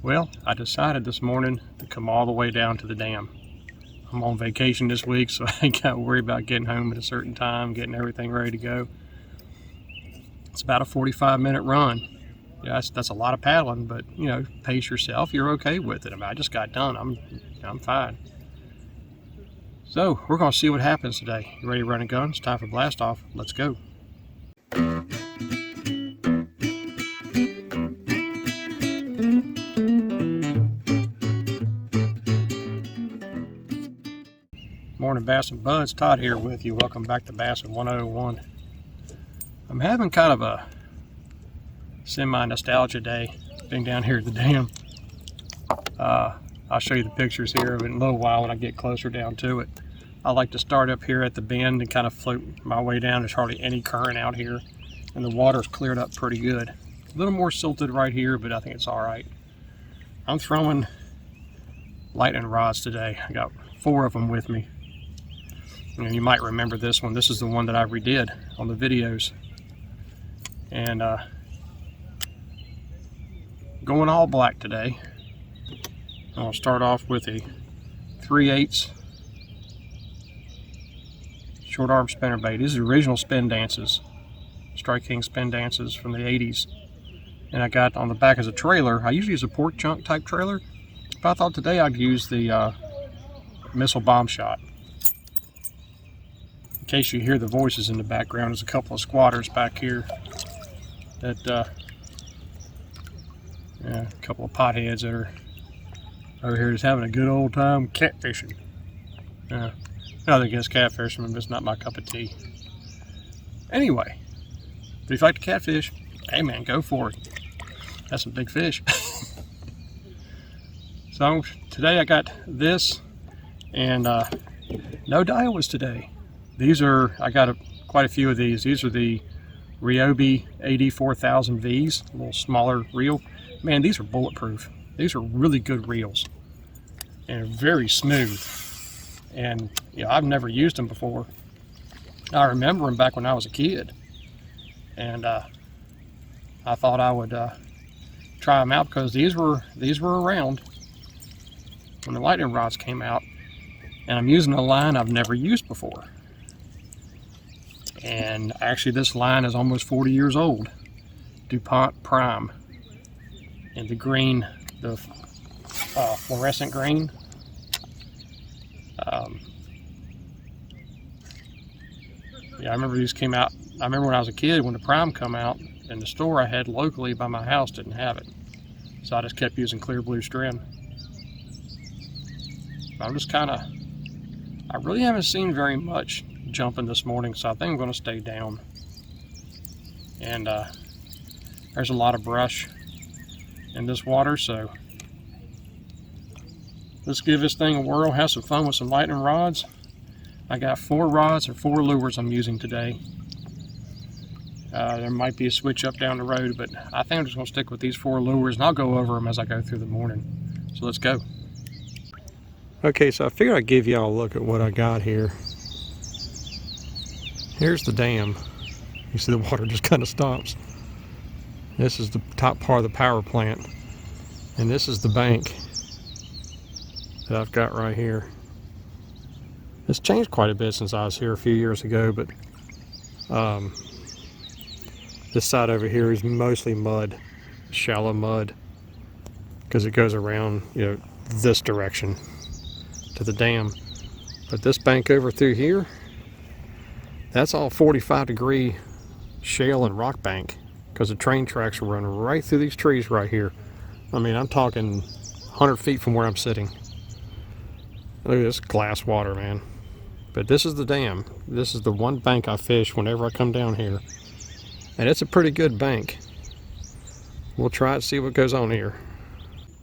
Well, I decided this morning to come all the way down to the dam. I'm on vacation this week, so I ain't got to worry about getting home at a certain time, getting everything ready to go. It's about a 45-minute run. Yeah, that's a lot of paddling, but you know, pace yourself. You're okay with it. I mean, I just got done. I'm fine. So we're gonna see what happens today. You ready to run a gun? It's time for blast off. Let's go. Morning, Bassin Buds. Todd here with you. Welcome back to Bassin 101. I'm having kind of a semi-nostalgia day being down here at the dam. I'll show you the pictures here in a little while when I get closer down to it. I like to start up here at the bend and kind of float my way down. There's hardly any current out here, and the water's cleared up pretty good. A little more silted right here, but I think it's all right. I'm throwing lightning rods today. I got 4 of them with me. And you might remember this one. This is the one that I redid on the videos. And going all black today. I'll start off with a 3/8 short arm spinnerbait. These are original spin dances, Strike King spin dances from the 80s. And I got on the back as a trailer. I usually use a pork chunk type trailer, but I thought today I'd use the missile bomb shot. In case you hear the voices in the background, there's a couple of squatters back here that a couple of potheads that are over here just having a good old time catfishing. Nothing against catfishing, but it's not my cup of tea. Anyway, if you like to catfish, hey man, go for it. That's some big fish. So today I got this, and no Daiwas today. These are, I got quite a few of these. These are the Ryobi AD 4000 Vs, a little smaller reel. Man, these are bulletproof. These are really good reels and very smooth. And you know, I've never used them before. I remember them back when I was a kid, and I thought I would try them out because these were around when the lightning rods came out, and I'm using a line I've never used before. And actually, this line is almost 40 years old. DuPont Prime, and the green, the fluorescent green. Yeah, I remember these came out. I remember when I was a kid when the Prime come out, and the store I had locally by my house didn't have it, so I just kept using clear blue strand. I'm just kind of, I really haven't seen very much jumping this morning, so I think I'm going to stay down. And there's a lot of brush in this water, so let's give this thing a whirl, have some fun with some lightning rods. I got 4 rods or 4 lures I'm using today. There might be a switch up down the road, but I think I'm just going to stick with these 4 lures, and I'll go over them as I go through the morning. So let's go. Okay, so I figured I'd give y'all a look at what I got here. Here's the dam. You see the water just kind of stops. This is the top part of the power plant, and this is the bank that I've got right here. It's changed quite a bit since I was here a few years ago, but this side over here is mostly mud, shallow mud, because it goes around, you know, this direction to the dam. But this bank over through here, that's all 45-degree shale and rock bank, because the train tracks are running right through these trees right here. I mean, I'm talking 100 feet from where I'm sitting. Look at this glass water, man. But this is the dam. This is the one bank I fish whenever I come down here. And it's a pretty good bank. We'll try it, see what goes on here.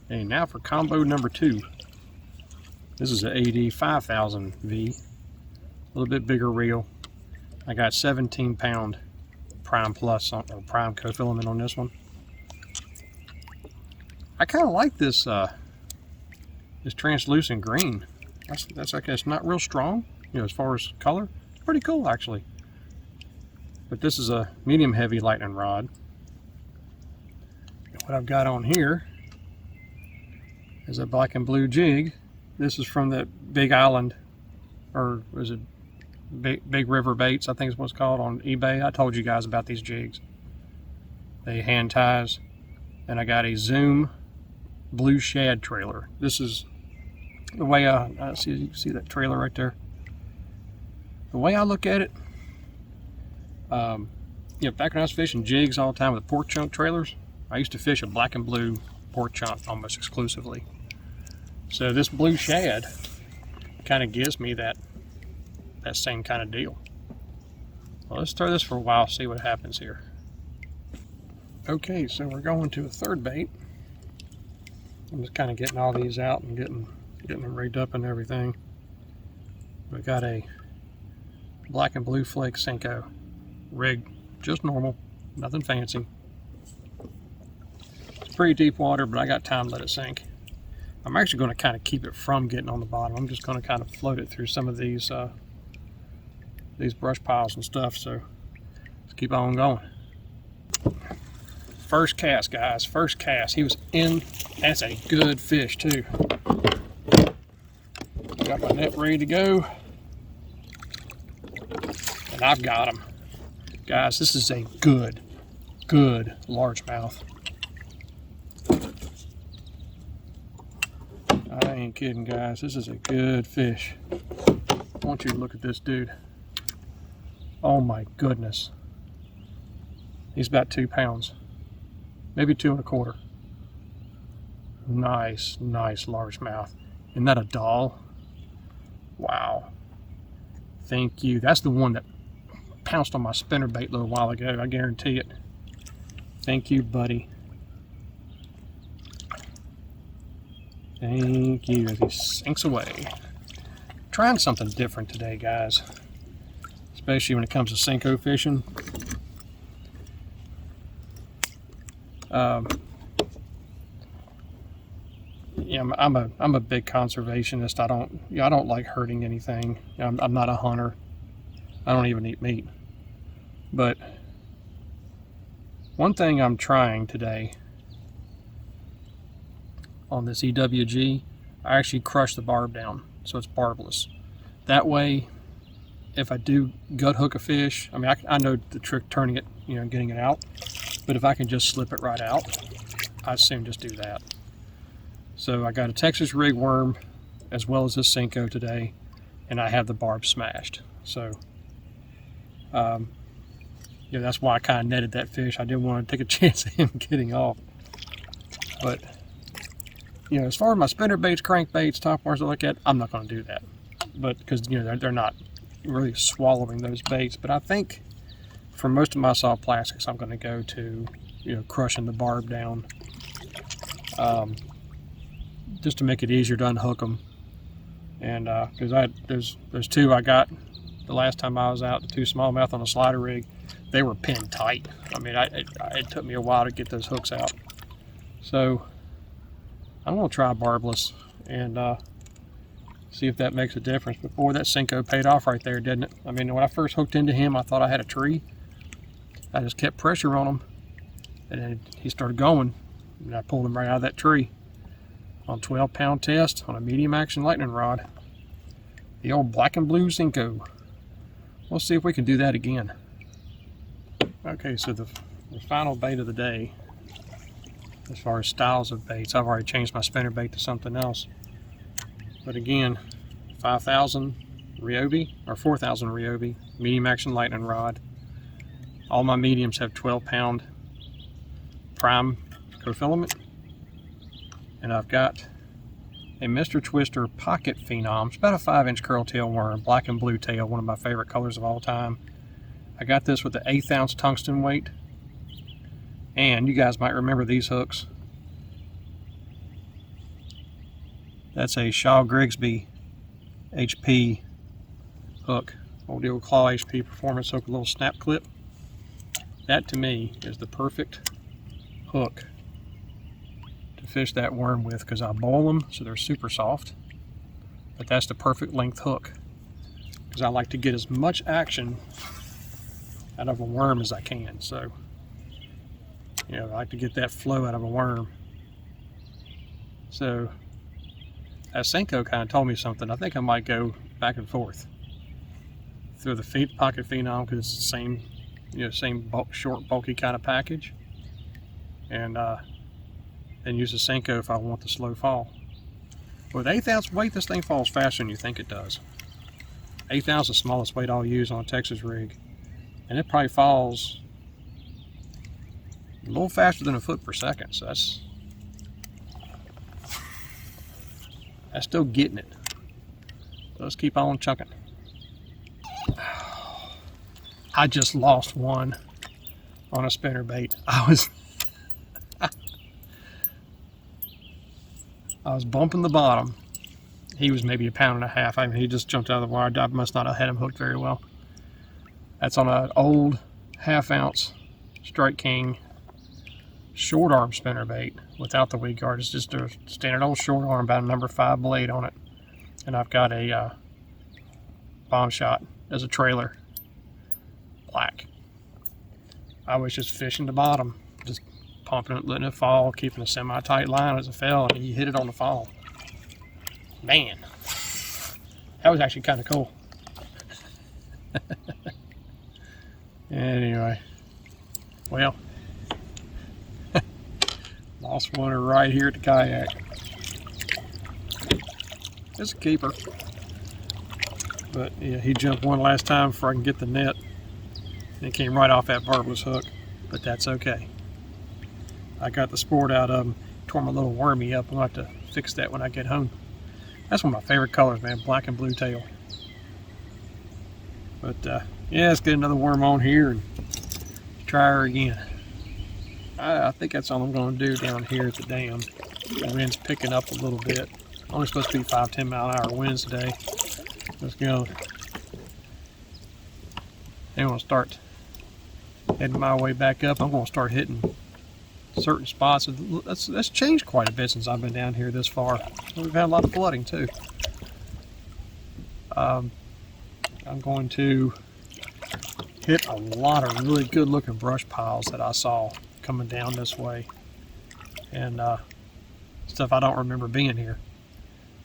And now for combo number 2. This is an AD 5000 V. A little bit bigger reel. I got 17-pound Prime Plus or Prime co-filament on this one. I kind of like this this translucent green. That's okay. It's not real strong, you know, as far as color. Pretty cool actually. But this is a medium heavy lightning rod. And what I've got on here is a black and blue jig. This is from that Big Island, or was it Big River Baits, I think is what it's called, on eBay. I told you guys about these jigs. They hand ties. And I got a Zoom blue shad trailer. This is the way I see that trailer right there. The way I look at it, back when I was fishing jigs all the time with pork chunk trailers, I used to fish a black and blue pork chunk almost exclusively. So this blue shad kind of gives me that same kind of deal. Well, let's throw this for a while, see what happens here. Okay, so we're going to a third bait. I'm just kind of getting all these out and getting them rigged up and everything. We got a black and blue flake Senko rigged, just normal, nothing fancy. Pretty deep water, but I got time to let it sink. I'm actually going to kind of keep it from getting on the bottom. I'm just going to kind of float it through some of these brush piles and stuff. So let's keep on going. First cast, guys, first cast. He was in. That's a good fish too. Got my net ready to go, and I've got him. Guys, this is a good largemouth. I ain't kidding, guys. This is a good fish. I want you to look at this dude. Oh my goodness. He's about 2 pounds. Maybe 2 1/4. Nice largemouth. Isn't that a doll? Wow. Thank you. That's the one that pounced on my spinnerbait a little while ago. I guarantee it. Thank you, buddy. Thank you as he sinks away. Trying something different today, guys. Especially when it comes to Senko fishing. I'm a big conservationist. I don't like hurting anything. I'm not a hunter. I don't even eat meat. But one thing I'm trying today on this EWG, I actually crush the barb down so it's barbless. That way, if I do gut hook a fish, I mean, I know the trick turning it, getting it out, but if I can just slip it right out, I'd soon just do that. So I got a Texas rig worm as well as this Senko today, and I have the barb smashed. So that's why I kind of netted that fish. I didn't want to take a chance of him getting off. But as far as my spinnerbaits, crankbaits, topwaters, like that, I'm not going to do that. But because they're not really swallowing those baits. But I think for most of my soft plastics, I'm going to go to crushing the barb down, just to make it easier to unhook them. And because there's 2 I got the last time I was out, the 2 smallmouth on a slider rig. They were pinned tight. I mean, it took me a while to get those hooks out. So I'm going to try barbless and see if that makes a difference. But boy, that Senko paid off right there, didn't it? I mean, when I first hooked into him, I thought I had a tree. I just kept pressure on him, and then he started going, and I pulled him right out of that tree on 12-pound test on a medium action lightning rod. The old black and blue Senko. We'll see if we can do that again. Okay, so the final bait of the day, as far as styles of baits, I've already changed my spinnerbait to something else. But again, 5,000 Ryobi, or 4,000 Ryobi, medium action lightning rod. All my mediums have 12-pound prime cofilament. And I've got a Mr. Twister Pocket Phenom. It's about a 5-inch curltail worm, black and blue tail, one of my favorite colors of all time. I got this with the 1/8 ounce tungsten weight. And you guys might remember these hooks. That's a Shaw Grigsby HP hook. Old deal Claw HP Performance hook, a little snap clip. That to me is the perfect hook to fish that worm with, because I boil them so they're super soft. But that's the perfect length hook, because I like to get as much action out of a worm as I can. So I like to get that flow out of a worm. So That Senko kind of told me something. I think I might go back and forth through the pocket phenom because it's the same, same short, bulky kind of package, and then use the Senko if I want the slow fall. With 1/8 ounce weight, this thing falls faster than you think it does. 1/8 ounce is the smallest weight I'll use on a Texas rig, and it probably falls a little faster than a foot per second. So that's still getting it. So let's keep on chucking. I just lost one on a spinnerbait. I was bumping the bottom. He was maybe 1.5 pounds. I mean, he just jumped out of the water. I must not have had him hooked very well. That's on an old 1/2 ounce Strike King short arm spinnerbait without the weed guard. It's just a standard old short arm, about a number 5 blade on it. And I've got a bomb shot as a trailer, black. I was just fishing the bottom, just pumping it, letting it fall, keeping a semi-tight line as it fell, and he hit it on the fall. Man, that was actually kind of cool. Anyway, well, lost one right here at the kayak. It's a keeper, but yeah, he jumped one last time before I can get the net, and it came right off that barbless hook, but that's okay. I got the sport out of him, tore my little wormy up. I'll have to fix that when I get home. That's one of my favorite colors, man, black and blue tail. But yeah, let's get another worm on here and try her again. I think that's all I'm going to do down here at the dam. The wind's picking up a little bit. Only supposed to be 5-10 mile an hour winds today. Let's go. Then I'm going to start heading my way back up. I'm going to start hitting certain spots. That's changed quite a bit since I've been down here this far. We've had a lot of flooding too. I'm going to hit a lot of really good looking brush piles that I saw coming down this way, and stuff I don't remember being here.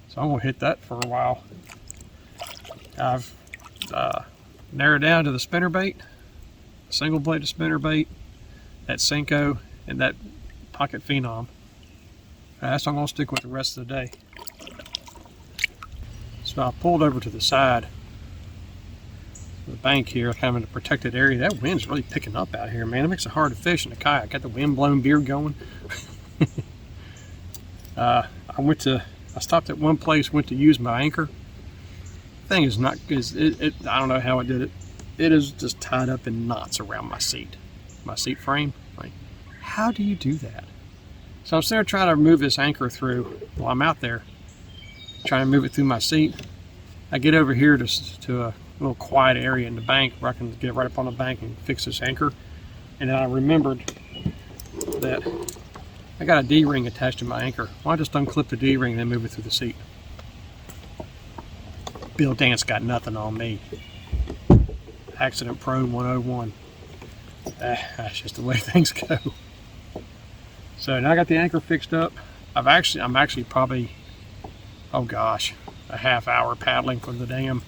So I'm going to hit that for a while. I've narrowed down to the spinnerbait, single bladed spinnerbait, that Senko, and that pocket phenom. That's what I'm going to stick with the rest of the day. So I pulled over to the side of the bank here, kind of in a protected area. That wind's really picking up out here, man. It makes it hard to fish in the kayak. Got the wind blown beard going. I stopped at one place, went to use my anchor. Thing is not, I don't know how I did it. It is just tied up in knots around my seat frame. Like, how do you do that? So I'm sitting there trying to move this anchor through while I'm out there, trying to move it through my seat. I get over here to a little quiet area in the bank where I can get right up on the bank and fix this anchor. And then I remembered that I got a D-ring attached to my anchor. Why just unclip the D-ring and then move it through the seat? Bill Dance got nothing on me. Accident prone 101. That's just the way things go. So now I got the anchor fixed up. I'm actually probably, oh gosh, a half hour paddling from the dam.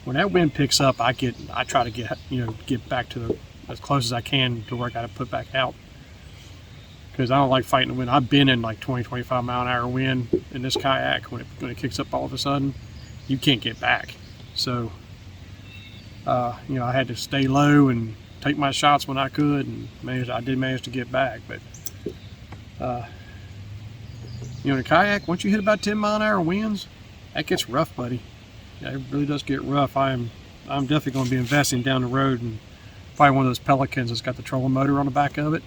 When that wind picks up, I try to get back to as close as I can to where I got to put back out, because I don't like fighting the wind. I've been in like 20-25 mile an hour wind in this kayak. When it kicks up all of a sudden, you can't get back. So I had to stay low and take my shots when I could, and I did manage to get back. But in a kayak, once you hit about 10 mile an hour winds, that gets rough, buddy. Yeah, it really does get rough. I'm definitely going to be investing down the road and probably one of those Pelicans that's got the trolling motor on the back of it.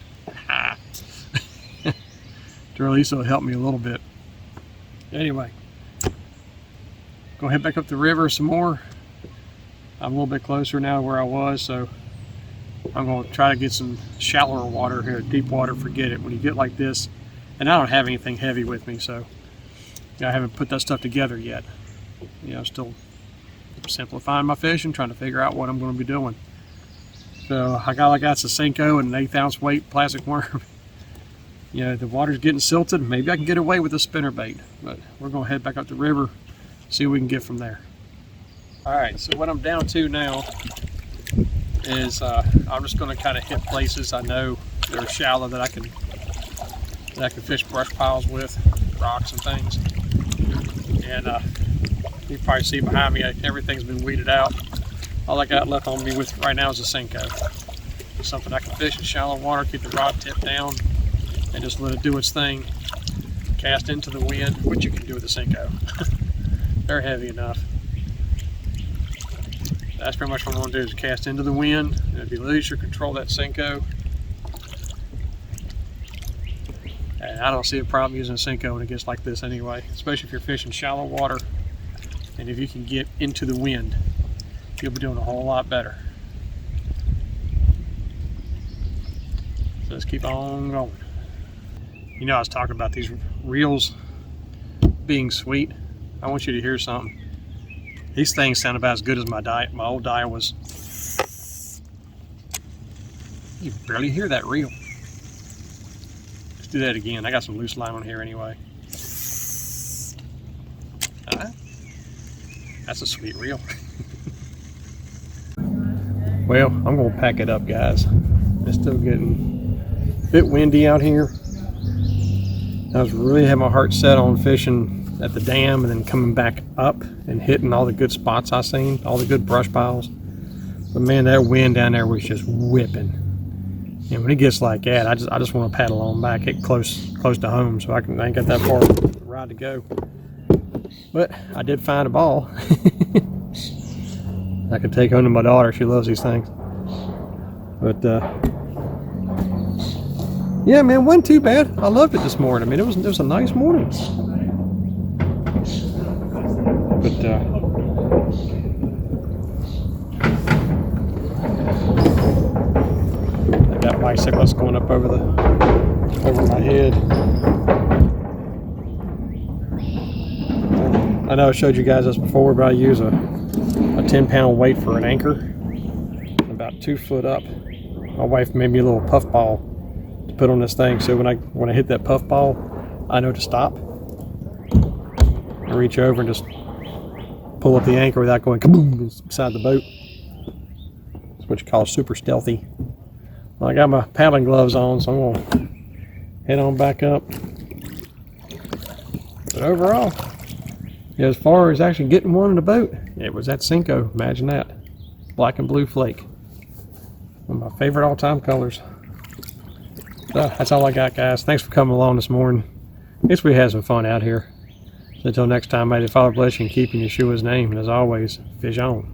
To at least it'll help me a little bit. Anyway, gonna head back up the river some more. I'm a little bit closer now to where I was, so I'm gonna try to get some shallower water here. Deep water, forget it. When you get like this, and I don't have anything heavy with me, so I haven't put that stuff together yet. Still simplifying my fishing, trying to figure out what I'm going to be doing. So I got some Senko and an 1/8 ounce weight plastic worm. you know, the water's getting silted. Maybe I can get away with a spinnerbait, but we're gonna head back up the river, see what we can get from there. All right, so what I'm down to now is I'm just gonna kind of hit places I know that are shallow that I can fish brush piles with, rocks and things. And you can probably see behind me, everything's been weeded out. All I got left on me with right now is a Senko. It's something I can fish in shallow water, keep the rod tip down, and just let it do its thing. Cast into the wind, which you can do with a Senko. They're heavy enough. That's pretty much what I'm going to do, is cast into the wind, and if you lose your control of that Senko, and I don't see a problem using a Senko when it gets like this anyway, especially if you're fishing shallow water, and if you can get into the wind, you'll be doing a whole lot better. So let's keep on going. You know, I was talking about these reels being sweet. I want you to hear something. These things sound about as good as my old dye was. You barely hear that reel. Let's do that again. I got some loose line on here anyway. That's a sweet reel. Well, I'm gonna pack it up, guys. It's still getting a bit windy out here. I was really had my heart set on fishing at the dam and then coming back up and hitting all the good spots I seen, all the good brush piles. But man, that wind down there was just whipping. And when it gets like that, I just want to paddle on back, get close to home, so I ain't got that far ride to go. But I did find a ball. I can take home to my daughter. She loves these things. But yeah, man, it wasn't too bad. I loved it this morning. I mean, it was a nice morning. But I got bicyclists going up over my head. I know I showed you guys this before, but I use a 10-pound weight for an anchor, about 2 foot up. My wife made me a little puff ball to put on this thing, so when I hit that puff ball, I know to stop. I reach over and just pull up the anchor without going kaboom inside the boat. That's what you call super stealthy. Well, I got my paddling gloves on, so I'm gonna head on back up. But overall, as far as actually getting one in the boat, it was that Senko. Imagine that. Black and blue flake. One of my favorite all-time colors. So that's all I got, guys. Thanks for coming along this morning. I guess we had some fun out here. So until next time, may the Father bless you and keep you in Yeshua's name. And as always, fish on.